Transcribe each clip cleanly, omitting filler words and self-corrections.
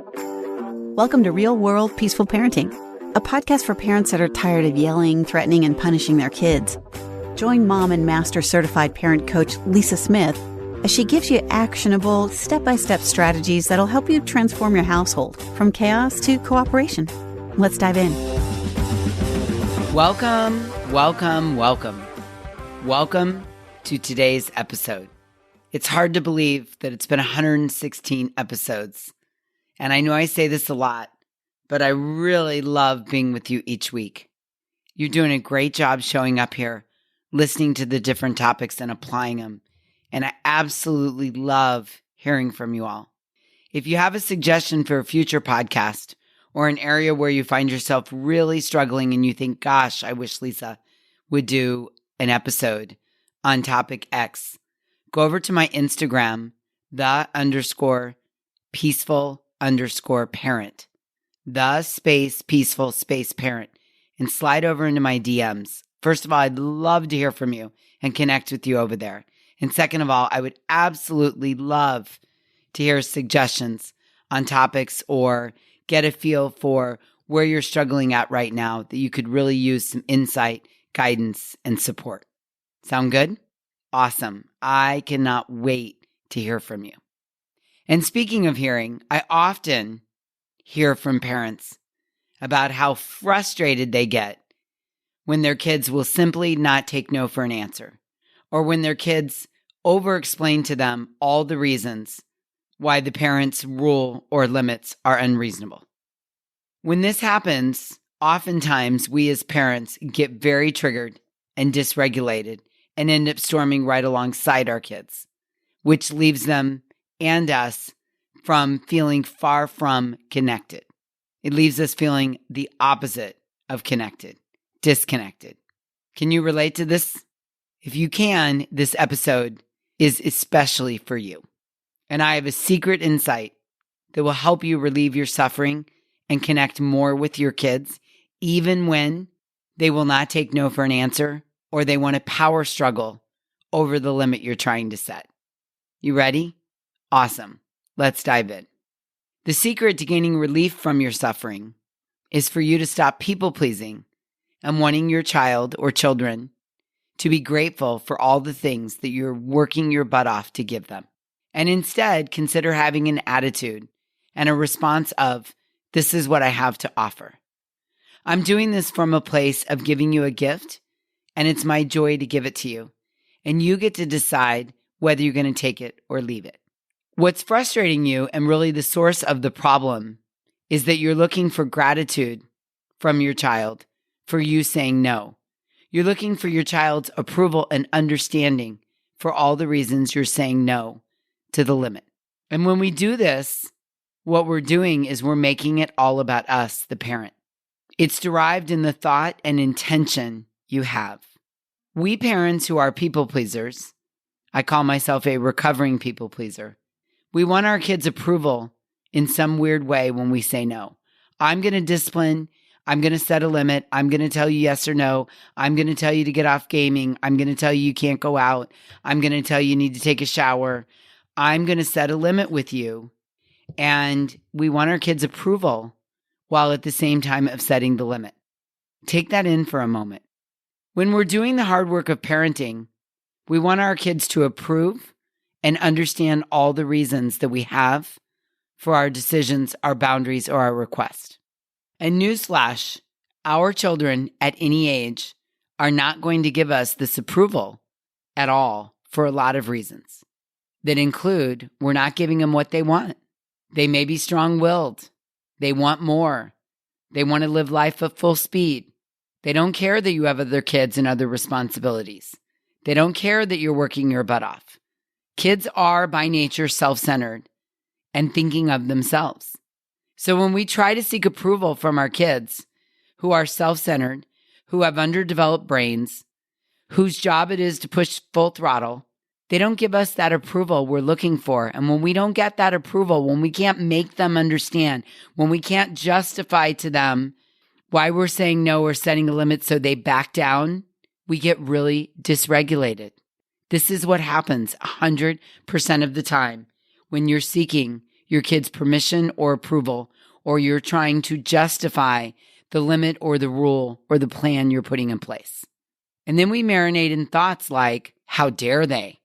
Welcome to Real World Peaceful Parenting, a podcast for parents that are tired of yelling, threatening, and punishing their kids. Join mom and master certified parent coach Lisa Smith as she gives you actionable, step-by-step strategies that'll help you transform your household from chaos to cooperation. Let's dive in. Welcome to today's episode. It's hard to believe that it's been 116 episodes. And I know I say this a lot, but I really love being with you each week. You're doing a great job showing up here, listening to the different topics and applying them. And I absolutely love hearing from you all. If you have a suggestion for a future podcast or an area where you find yourself really struggling and you think, gosh, I wish Lisa would do an episode on topic X, go over to my Instagram, _peaceful_parent, _peaceful_parent, and slide over into my DMs. First of all, I'd love to hear from you and connect with you over there. And second of all, I would absolutely love to hear suggestions on topics or get a feel for where you're struggling at right now that you could really use some insight, guidance, and support. Sound good? Awesome. I cannot wait to hear from you. And speaking of hearing, I often hear from parents about how frustrated they get when their kids will simply not take no for an answer, or when their kids over-explain to them all the reasons why the parent's rule or limits are unreasonable. When this happens, oftentimes we as parents get very triggered and dysregulated and end up storming right alongside our kids, which leaves them and us from feeling far from connected. It leaves us feeling the opposite of connected, disconnected. Can you relate to this? If you can, this episode is especially for you. And I have a secret insight that will help you relieve your suffering and connect more with your kids, even when they will not take no for an answer or they want to power struggle over the limit you're trying to set. You ready? Awesome. Let's dive in. The secret to gaining relief from your suffering is for you to stop people-pleasing and wanting your child or children to be grateful for all the things that you're working your butt off to give them. And instead, consider having an attitude and a response of, this is what I have to offer. I'm doing this from a place of giving you a gift, and it's my joy to give it to you. And you get to decide whether you're going to take it or leave it. What's frustrating you, and really the source of the problem, is that you're looking for gratitude from your child for you saying no. You're looking for your child's approval and understanding for all the reasons you're saying no to the limit. And when we do this, what we're doing is we're making it all about us, the parent. It's derived in the thought and intention you have. We parents who are people pleasers, I call myself a recovering people pleaser, we want our kids' approval in some weird way when we say no. I'm going to discipline. I'm going to set a limit. I'm going to tell you yes or no. I'm going to tell you to get off gaming. I'm going to tell you can't go out. I'm going to tell you need to take a shower. I'm going to set a limit with you. And we want our kids' approval while at the same time of setting the limit. Take that in for a moment. When we're doing the hard work of parenting, we want our kids to approve and understand all the reasons that we have for our decisions, our boundaries, or our request. And newsflash, our children at any age are not going to give us this approval at all for a lot of reasons that include we're not giving them what they want. They may be strong-willed. They want more. They want to live life at full speed. They don't care that you have other kids and other responsibilities. They don't care that you're working your butt off. Kids are by nature self-centered and thinking of themselves. So when we try to seek approval from our kids who are self-centered, who have underdeveloped brains, whose job it is to push full throttle, they don't give us that approval we're looking for. And when we don't get that approval, when we can't make them understand, when we can't justify to them why we're saying no or setting a limit so they back down, we get really dysregulated. This is what happens 100% of the time when you're seeking your kid's permission or approval, or you're trying to justify the limit or the rule or the plan you're putting in place. And then we marinate in thoughts like, how dare they?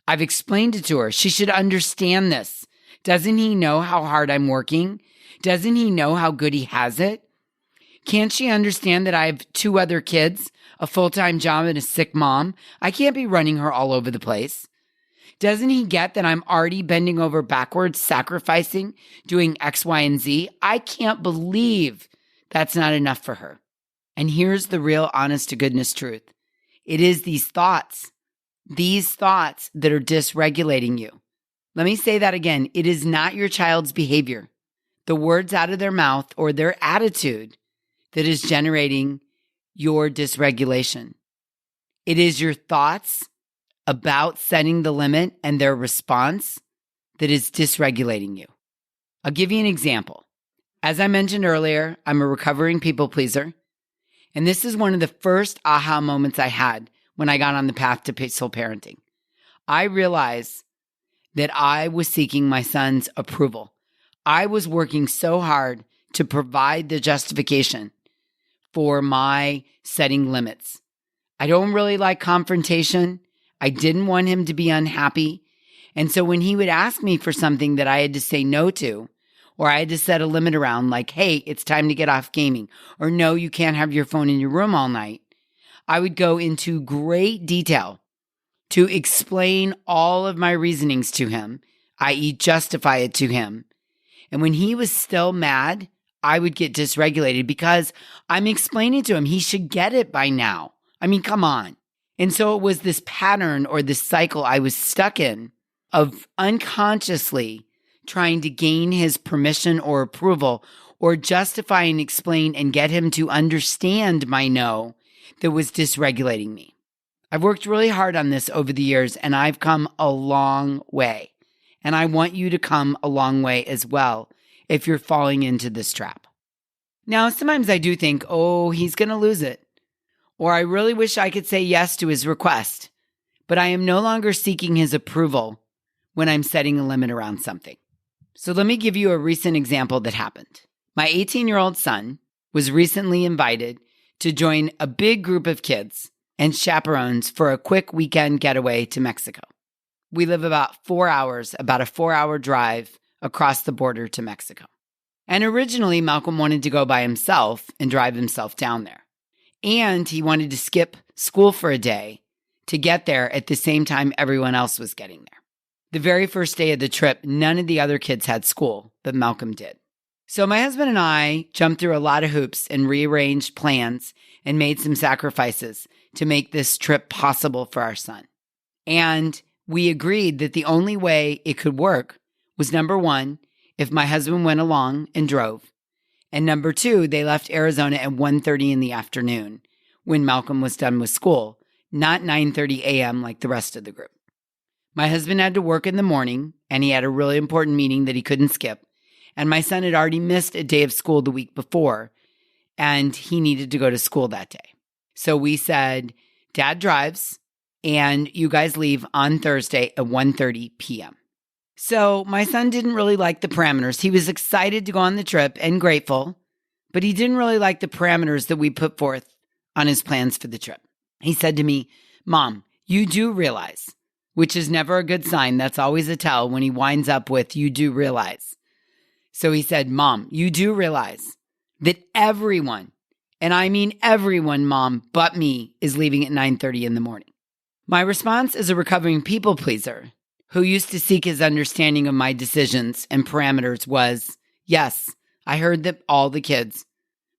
I've explained it to her. She should understand this. Doesn't he know how hard I'm working? Doesn't he know how good he has it? Can't she understand that I have 2 other kids, a full-time job, and a sick mom? I can't be running her all over the place. Doesn't he get that I'm already bending over backwards, sacrificing, doing X, Y, and Z? I can't believe that's not enough for her. And here's the real honest to goodness truth. It is these thoughts that are dysregulating you. Let me say that again. It is not your child's behavior, the words out of their mouth or their attitude that is generating your dysregulation. It is your thoughts about setting the limit and their response that is dysregulating you. I'll give you an example. As I mentioned earlier, I'm a recovering people pleaser. And this is one of the first aha moments I had when I got on the path to peaceful parenting. I realized that I was seeking my son's approval. I was working so hard to provide the justification for my setting limits. I don't really like confrontation. I didn't want him to be unhappy. And so when he would ask me for something that I had to say no to, or I had to set a limit around, like, hey, it's time to get off gaming, or no, you can't have your phone in your room all night, I would go into great detail to explain all of my reasonings to him, i.e. justify it to him. And when he was still mad, I would get dysregulated because I'm explaining to him he should get it by now. I mean, come on. And so it was this pattern or this cycle I was stuck in of unconsciously trying to gain his permission or approval or justify and explain and get him to understand my no that was dysregulating me. I've worked really hard on this over the years and I've come a long way. And I want you to come a long way as well if you're falling into this trap. Now, sometimes I do think, oh, he's going to lose it. Or I really wish I could say yes to his request, but I am no longer seeking his approval when I'm setting a limit around something. So let me give you a recent example that happened. My 18-year-old son was recently invited to join a big group of kids and chaperones for a quick weekend getaway to Mexico. We live about 4 hours, about a 4-hour drive across the border to Mexico. And originally, Malcolm wanted to go by himself and drive himself down there. And he wanted to skip school for a day to get there at the same time everyone else was getting there. The very first day of the trip, none of the other kids had school, but Malcolm did. So my husband and I jumped through a lot of hoops and rearranged plans and made some sacrifices to make this trip possible for our son. And we agreed that the only way it could work was, number one, if my husband went along and drove. And number two, they left Arizona at 1:30 in the afternoon when Malcolm was done with school, not 9:30 a.m. like the rest of the group. My husband had to work in the morning, and he had a really important meeting that he couldn't skip. And my son had already missed a day of school the week before, and he needed to go to school that day. So we said, Dad drives, and you guys leave on Thursday at 1:30 p.m. So my son didn't really like the parameters. He was excited to go on the trip and grateful, but he didn't really like the parameters that we put forth on his plans for the trip. He said to me, Mom, you do realize, which is never a good sign. That's always a tell when he winds up with, you do realize. So he said, Mom, you do realize that everyone, and I mean everyone, Mom, but me, is leaving at 9:30 in the morning. My response as a recovering people pleaser who used to seek his understanding of my decisions and parameters was, yes, I heard that all the kids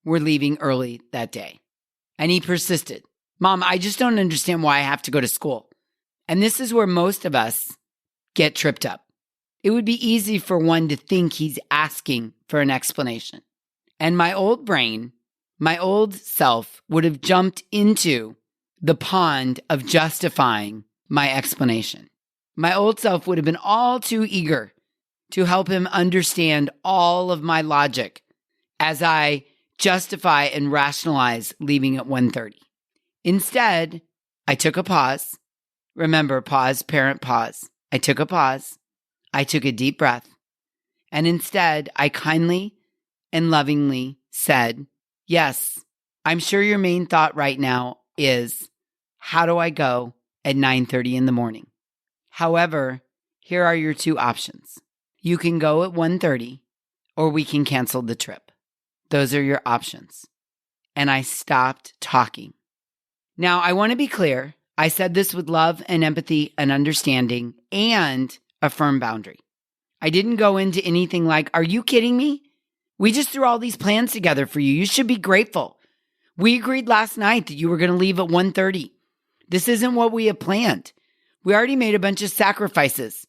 were leaving early that day. And he persisted. Mom, I just don't understand why I have to go to school. And this is where most of us get tripped up. It would be easy for one to think he's asking for an explanation. And my old brain, my old self would have jumped into the pond of justifying my explanation. My old self would have been all too eager to help him understand all of my logic as I justify and rationalize leaving at 1:30. Instead, I took a pause. Remember, pause, parent, pause. I took a pause. I took a deep breath. And instead, I kindly and lovingly said, yes, I'm sure your main thought right now is, how do I go at 9:30 in the morning? However, here are your two options. You can go at 1:30 or we can cancel the trip. Those are your options. And I stopped talking. Now, I want to be clear. I said this with love and empathy and understanding and a firm boundary. I didn't go into anything like, are you kidding me? We just threw all these plans together for you. You should be grateful. We agreed last night that you were going to leave at 1:30. This isn't what we had planned. We already made a bunch of sacrifices.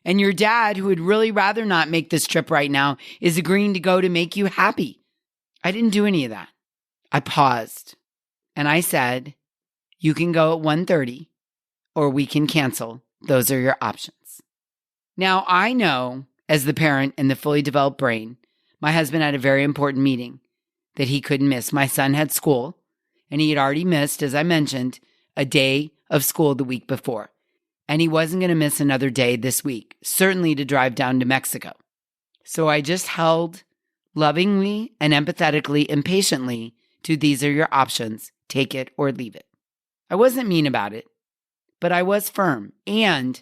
And your dad, who would really rather not make this trip right now, is agreeing to go to make you happy. I didn't do any of that. I paused and I said, you can go at 1:30 or we can cancel. Those are your options. Now, I know as the parent in the fully developed brain, my husband had a very important meeting that he couldn't miss. My son had school and he had already missed, as I mentioned, a day of school the week before. And he wasn't going to miss another day this week, certainly to drive down to Mexico. So I just held lovingly and empathetically and patiently to these are your options, take it or leave it. I wasn't mean about it, but I was firm. And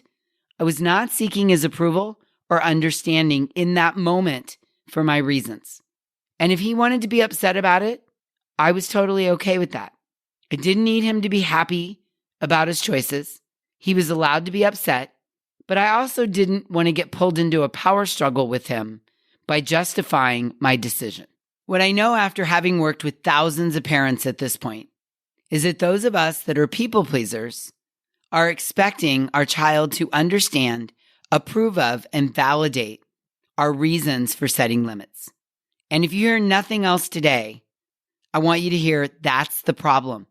I was not seeking his approval or understanding in that moment for my reasons. And if he wanted to be upset about it, I was totally okay with that. I didn't need him to be happy about his choices. He was allowed to be upset, but I also didn't want to get pulled into a power struggle with him by justifying my decision. What I know after having worked with thousands of parents at this point is that those of us that are people pleasers are expecting our child to understand, approve of, and validate our reasons for setting limits. And if you hear nothing else today, I want you to hear that's the problem.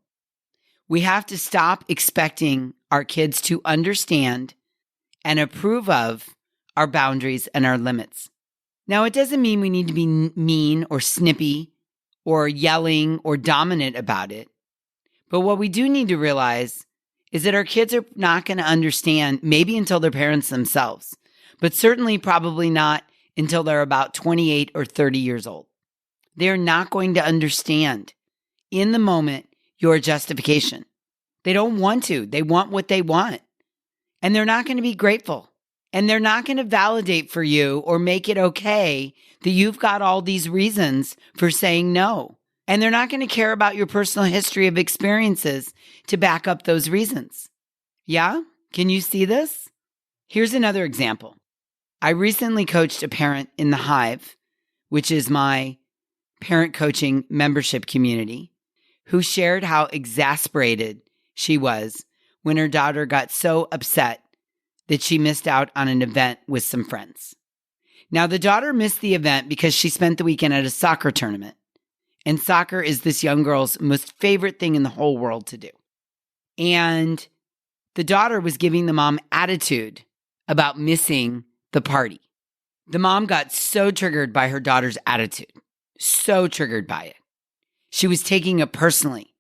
We have to stop expecting our kids to understand and approve of our boundaries and our limits. Now, it doesn't mean we need to be mean or snippy or yelling or dominant about it. But what we do need to realize is that our kids are not going to understand maybe until they're parents themselves, but certainly probably not until they're about 28 or 30 years old. They're not going to understand in the moment your justification. They don't want to. They want what they want. And they're not going to be grateful. And they're not going to validate for you or make it okay that you've got all these reasons for saying no. And they're not going to care about your personal history of experiences to back up those reasons. Yeah? Can you see this? Here's another example. I recently coached a parent in the Hive, which is my parent coaching membership community, who shared how exasperated she was when her daughter got so upset that she missed out on an event with some friends. Now, the daughter missed the event because she spent the weekend at a soccer tournament. And soccer is this young girl's most favorite thing in the whole world to do. And the daughter was giving the mom attitude about missing the party. The mom got so triggered by her daughter's attitude, so triggered by it. She was taking it personally.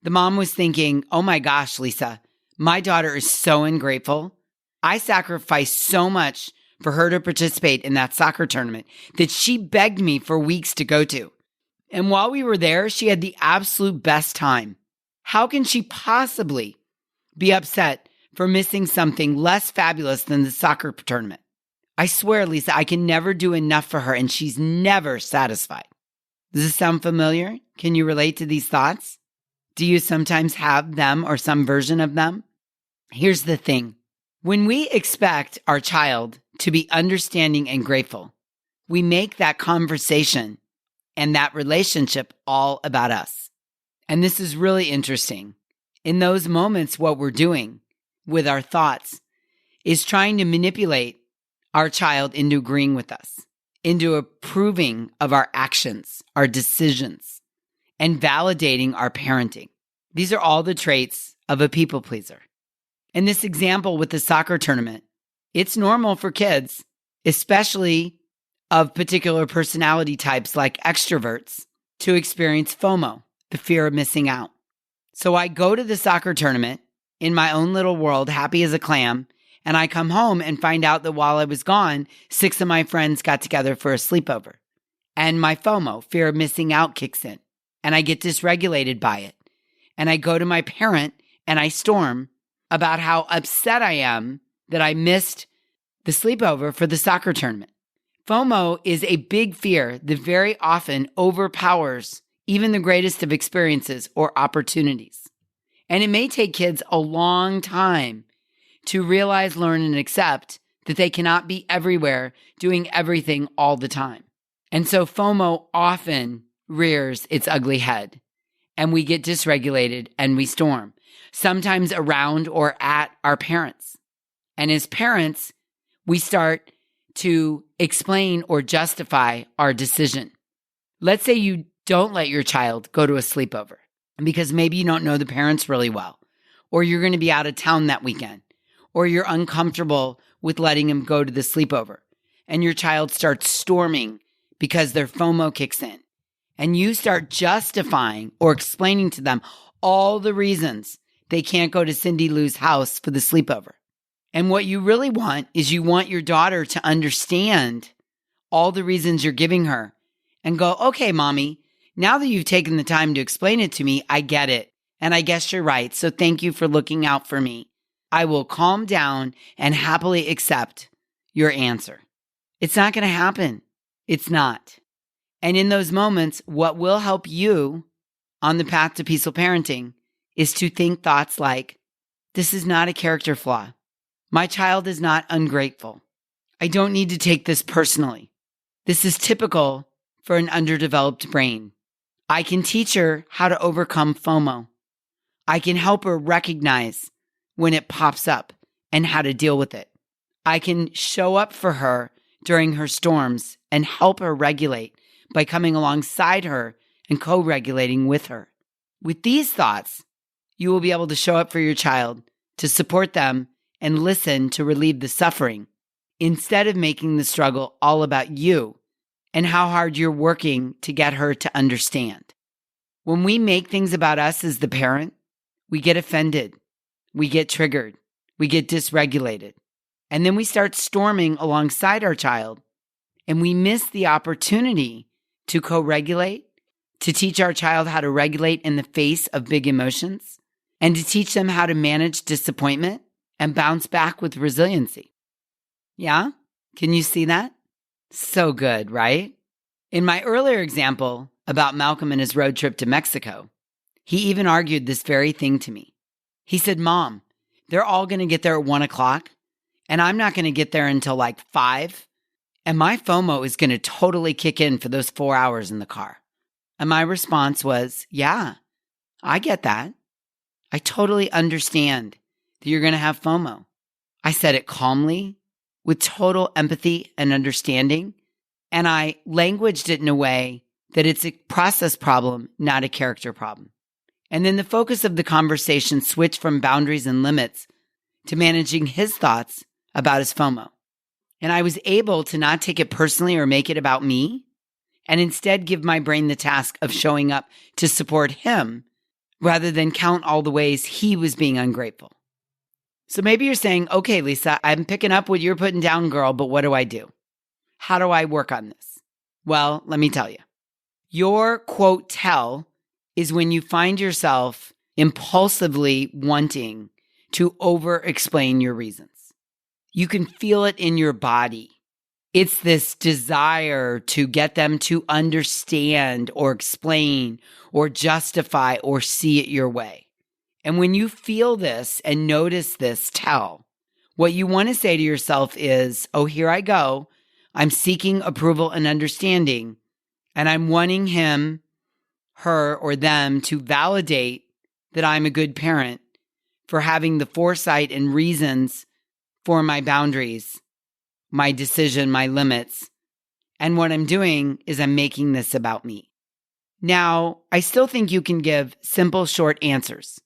The mom was thinking, oh my gosh, Lisa, my daughter is so ungrateful. I sacrificed so much for her to participate in that soccer tournament that she begged me for weeks to go to. And while we were there, she had the absolute best time. How can she possibly be upset for missing something less fabulous than the soccer tournament? I swear, Lisa, I can never do enough for her, and she's never satisfied. Does this sound familiar? Can you relate to these thoughts? Do you sometimes have them or some version of them? Here's the thing. When we expect our child to be understanding and grateful, we make that conversation and that relationship all about us. And this is really interesting. In those moments, what we're doing with our thoughts is trying to manipulate our child into agreeing with us, into approving of our actions, our decisions, and validating our parenting. These are all the traits of a people pleaser. In this example with the soccer tournament, it's normal for kids, especially of particular personality types like extroverts, to experience FOMO, the fear of missing out. So I go to the soccer tournament in my own little world, happy as a clam, And I come home and find out that while I was gone, 6 of my friends got together for a sleepover. And my FOMO, fear of missing out, kicks in. And I get dysregulated by it. And I go to my parent and I storm about how upset I am that I missed the sleepover for the soccer tournament. FOMO is a big fear that very often overpowers even the greatest of experiences or opportunities. And it may take kids a long time to realize, learn, and accept that they cannot be everywhere doing everything all the time. And so FOMO often rears its ugly head, and we get dysregulated and we storm, sometimes around or at our parents. And as parents, we start to explain or justify our decision. Let's say you don't let your child go to a sleepover because maybe you don't know the parents really well, or you're going to be out of town that weekend, or you're uncomfortable with letting them go to the sleepover, and your child starts storming because their FOMO kicks in, and you start justifying or explaining to them all the reasons they can't go to Cindy Lou's house for the sleepover. And what you really want is you want your daughter to understand all the reasons you're giving her and go, okay, mommy, now that you've taken the time to explain it to me, I get it. And I guess you're right. So thank you for looking out for me. I will calm down and happily accept your answer. It's not going to happen. It's not. And in those moments, what will help you on the path to peaceful parenting is to think thoughts like, this is not a character flaw. My child is not ungrateful. I don't need to take this personally. This is typical for an underdeveloped brain. I can teach her how to overcome FOMO. I can help her recognize when it pops up and how to deal with it. I can show up for her during her storms and help her regulate by coming alongside her and co-regulating with her. With these thoughts, you will be able to show up for your child, to support them, and listen to relieve the suffering, instead of making the struggle all about you and how hard you're working to get her to understand. When we make things about us as the parent, we get offended, we get triggered, we get dysregulated, and then we start storming alongside our child, and we miss the opportunity to co-regulate, to teach our child how to regulate in the face of big emotions, and to teach them how to manage disappointment and bounce back with resiliency. Yeah? Can you see that? So good, right? In my earlier example about Malcolm and his road trip to Mexico, he even argued this very thing to me. He said, Mom, they're all going to get there at 1 o'clock, and I'm not going to get there until like 5, and my FOMO is going to totally kick in for those 4 hours in the car. And my response was, yeah, I get that. I totally understand that you're going to have FOMO. I said it calmly, with total empathy and understanding, and I languaged it in a way that it's a process problem, not a character problem. And then the focus of the conversation switched from boundaries and limits to managing his thoughts about his FOMO. And I was able to not take it personally or make it about me, and instead give my brain the task of showing up to support him rather than count all the ways he was being ungrateful. So maybe you're saying, okay, Lisa, I'm picking up what you're putting down, girl, but what do I do? How do I work on this? Well, let me tell you. Your quote tell is when you find yourself impulsively wanting to over-explain your reasons. You can feel it in your body. It's this desire to get them to understand or explain or justify or see it your way. And when you feel this and notice this tell, what you want to say to yourself is, oh, here I go. I'm seeking approval and understanding, and I'm wanting him, her, or them to validate that I'm a good parent for having the foresight and reasons for my boundaries, my decision, my limits. And what I'm doing is I'm making this about me. Now, I still think you can give simple, short answers,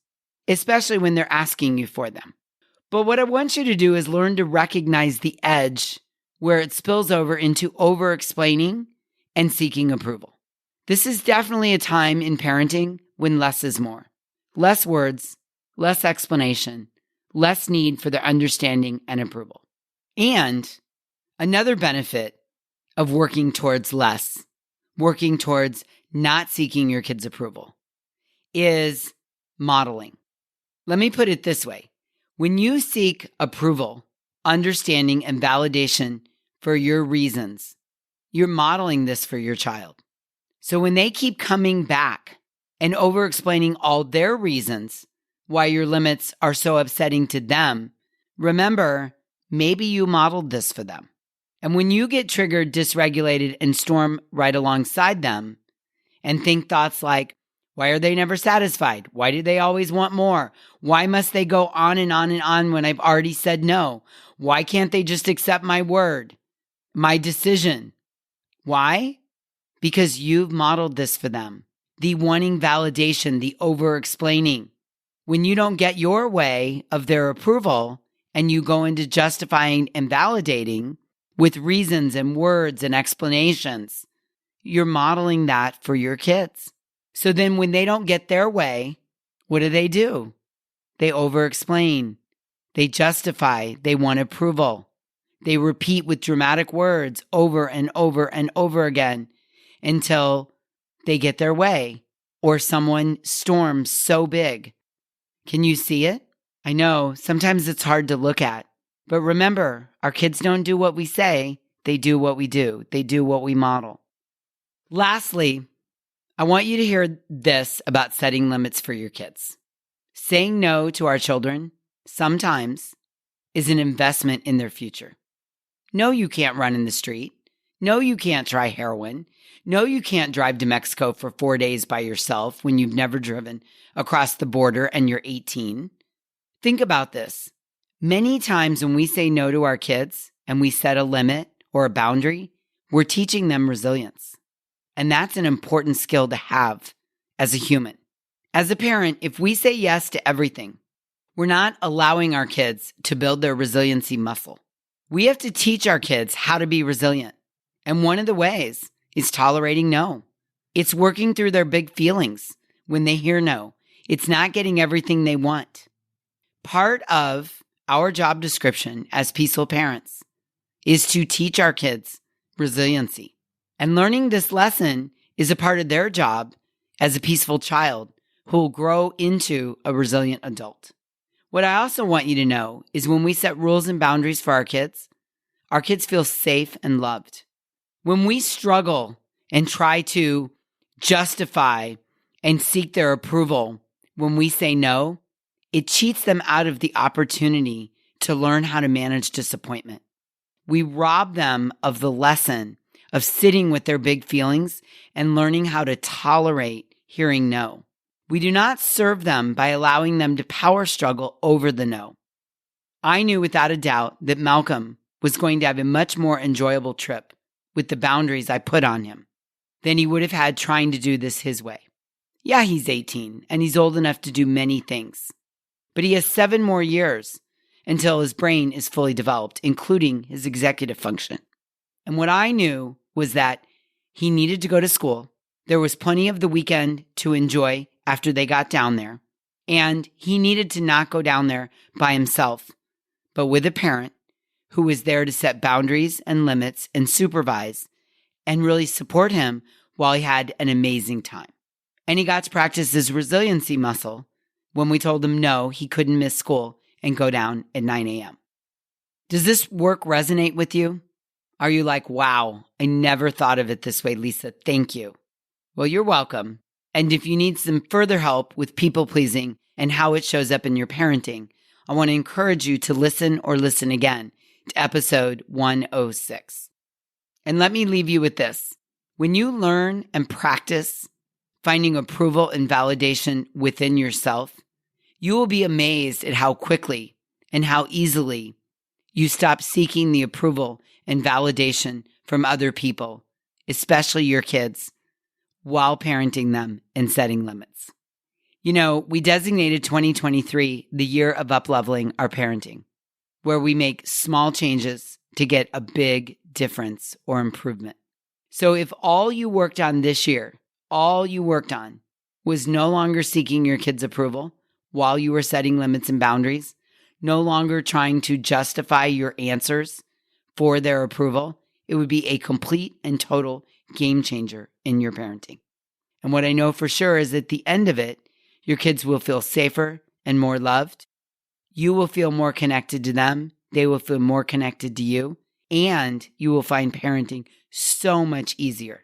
especially when they're asking you for them. But what I want you to do is learn to recognize the edge where it spills over into over-explaining and seeking approval. This is definitely a time in parenting when less is more. Less words, less explanation, less need for their understanding and approval. And another benefit of working towards not seeking your kids' approval, is modeling. Let me put it this way. When you seek approval, understanding, and validation for your reasons, you're modeling this for your child. So when they keep coming back and over-explaining all their reasons why your limits are so upsetting to them, remember, maybe you modeled this for them. And when you get triggered, dysregulated, and storm right alongside them and think thoughts like, why are they never satisfied? Why do they always want more? Why must they go on and on and on when I've already said no? Why can't they just accept my word, my decision? Why? Because you've modeled this for them. The wanting validation, the over-explaining. When you don't get your way of their approval and you go into justifying and validating with reasons and words and explanations, you're modeling that for your kids. So then when they don't get their way, what do? They over-explain. They justify. They want approval. They repeat with dramatic words over and over and over again until they get their way or someone storms so big. Can you see it? I know sometimes it's hard to look at, but remember, our kids don't do what we say. They do what we do. They do what we model. Lastly, I want you to hear this about setting limits for your kids. Saying no to our children sometimes is an investment in their future. No, you can't run in the street. No, you can't try heroin. No, you can't drive to Mexico for 4 days by yourself when you've never driven across the border and you're 18. Think about this. Many times when we say no to our kids and we set a limit or a boundary, we're teaching them resilience. And that's an important skill to have as a human. As a parent, if we say yes to everything, we're not allowing our kids to build their resiliency muscle. We have to teach our kids how to be resilient. And one of the ways is tolerating no. It's working through their big feelings when they hear no. It's not getting everything they want. Part of our job description as peaceful parents is to teach our kids resiliency. And learning this lesson is a part of their job as a peaceful child who will grow into a resilient adult. What I also want you to know is when we set rules and boundaries for our kids feel safe and loved. When we struggle and try to justify and seek their approval when we say no, it cheats them out of the opportunity to learn how to manage disappointment. We rob them of the lesson of sitting with their big feelings and learning how to tolerate hearing no. We do not serve them by allowing them to power struggle over the no. I knew without a doubt that Malcolm was going to have a much more enjoyable trip with the boundaries I put on him than he would have had trying to do this his way. Yeah, he's 18 and he's old enough to do many things, but he has 7 more years until his brain is fully developed, including his executive function. And what I knew was that he needed to go to school. There was plenty of the weekend to enjoy after they got down there. And he needed to not go down there by himself, but with a parent who was there to set boundaries and limits and supervise and really support him while he had an amazing time. And he got to practice his resiliency muscle when we told him no, he couldn't miss school and go down at 9 a.m. Does this work resonate with you? Are you like, wow, I never thought of it this way, Lisa. Thank you. Well, you're welcome. And if you need some further help with people pleasing and how it shows up in your parenting, I want to encourage you to listen or listen again to episode 106. And let me leave you with this. When you learn and practice finding approval and validation within yourself, you will be amazed at how quickly and how easily you stop seeking the approval and validation from other people, especially your kids, while parenting them and setting limits. You know, we designated 2023 the year of up-leveling our parenting, where we make small changes to get a big difference or improvement. So if all you worked on this year, all you worked on was no longer seeking your kids' approval while you were setting limits and boundaries, no longer trying to justify your answers for their approval. It would be a complete and total game changer in your parenting. And what I know for sure is at the end of it, your kids will feel safer and more loved. You will feel more connected to them. They will feel more connected to you. And you will find parenting so much easier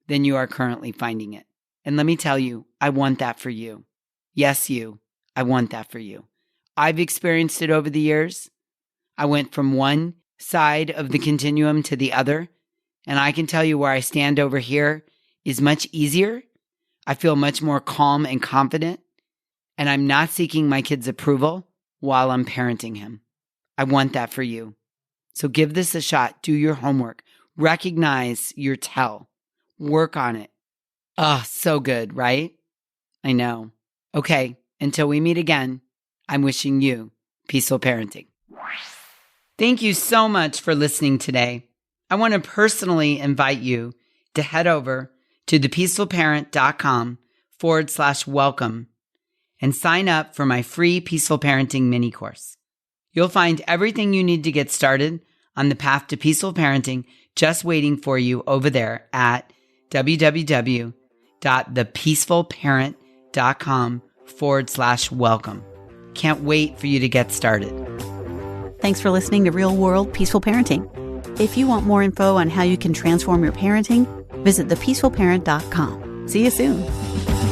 than you are currently finding it. And let me tell you, I want that for you. Yes, you. I want that for you. I've experienced it over the years. I went from one side of the continuum to the other. And I can tell you where I stand over here is much easier. I feel much more calm and confident. And I'm not seeking my kid's approval while I'm parenting him. I want that for you. So give this a shot. Do your homework. Recognize your tell. Work on it. Oh, so good, right? I know. Okay, until we meet again, I'm wishing you peaceful parenting. Thank you so much for listening today. I want to personally invite you to head over to thepeacefulparent.com/welcome and sign up for my free Peaceful Parenting mini course. You'll find everything you need to get started on the path to peaceful parenting just waiting for you over there at www.thepeacefulparent.com/welcome. Can't wait for you to get started. Thanks for listening to Real World Peaceful Parenting. If you want more info on how you can transform your parenting, visit thepeacefulparent.com. See you soon.